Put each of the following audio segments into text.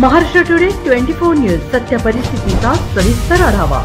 Maharashtra today 24 news सत्य परिस्थितीचा सविस्तर आढावा।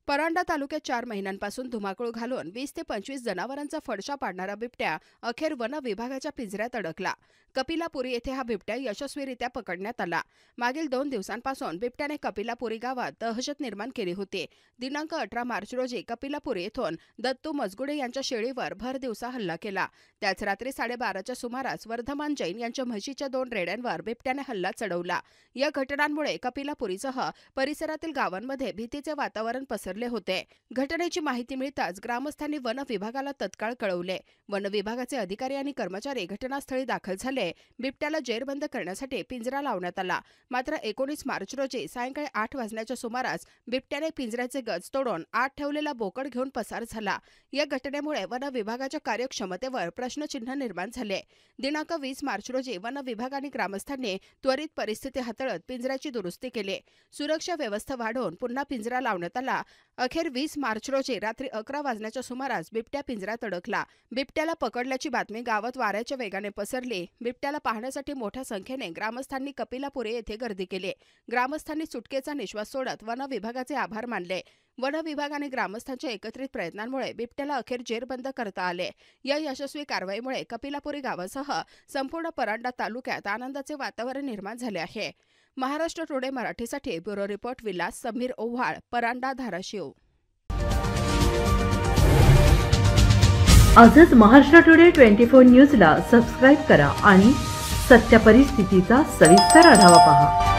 परांडा तालुक्यात 4 महिन्यांपासून धुमाकूळ घालून 20 ते 25 जनावरांचा फडशा पाडणारा बिबट्या अखेर वन विभागाच्या पिंजऱ्यात अडकला। कपिलापुरी येथे हा बिबट्या यशस्वीरित्या पकडण्यात आला। मागील 2 दिवसांपासून बिबट्याने कपिलापुरी गावात दहशत निर्माण केली होती। दिनांक 18 मार्च रोजी कपिलापुरी येथून दत्तू मजगुडे यांच्या शेळीवर भर दिवसा हल्ला केला। त्याच रात्री 12:30च्या सुमारास वर्धमान जैन यांच्या म्हशीच्या 2 रेड्यांवर बिबट्याने हल्ला चढवला। या घटनांमुळे कपिलापुरीसह परिसरातील गावांमध्ये भीतीचे वातावरण पसरले होते। घटनेची माहिती मिळताच ग्रामस्थांनी वन विभागाला तत्काळ कळवले। वन विभागाचे अधिकारी आणि कर्मचारी घटनास्थळी दाखल झाले। बिबट्याला जेरबंद करण्यासाठी पिंजरा लावण्यात आला। मात्र 19 मार्च रोजी सायंकाळी 8 वाजण्याच्या सुमारास बिबट्याने पिंजऱ्याचे गज तोडून आत ठेवलेला बोकड घेऊन पसार झाला। या घटनेमुळे वन विभागाच्या कार्यक्षमतेवर प्रश्नचिन्ह निर्माण झाले। दिनांक 20 मार्च रोजी वन विभाग आणि ग्रामस्थांनी त्वरित परिस्थिती हाताळत पिंजऱ्याची दुरुस्ती केली। सुरक्षा व्यवस्था वाढवून पुन्हा पिंजरा लावण्यात आला। अखेर 20 मार्च रोजी रात्री 11 वाजण्याच्या सुमारास बिबट्या पिंजऱ्यात अडकला। बिबट्याला पकडल्याची बातमी गावात वाऱ्याच्या वेगाने पसरली। बिबट्याला पाहण्यासाठी मोठ्या संख्येने ग्रामस्थांनी कपिलापुरी येथे गर्दी केली। ग्रामस्थांनी सुटकेचा निश्वास सोडत वन विभागाचे आभार मानले। वन विभाग आणि ग्रामस्थांच्या एकत्रित प्रयत्नांमुळे बिबट्याला अखेर जेरबंद करता आले। या यशस्वी कारवाईमुळे कपिलापुरी गावासह संपूर्ण परांडा तालुक्यात आनंदाचे वातावरण निर्माण झाले आहे। महाराष्ट्र टुडे मराठीसाठी ब्युरो रिपोर्ट विलास समीर ओव्हाळ, परांडा, धाराशिव। आजच महाराष्ट्र टुडे 24 न्यूजला सबस्क्राइब करा आणि सत्य परिस्थितीचा सविस्तर आढावा पहा।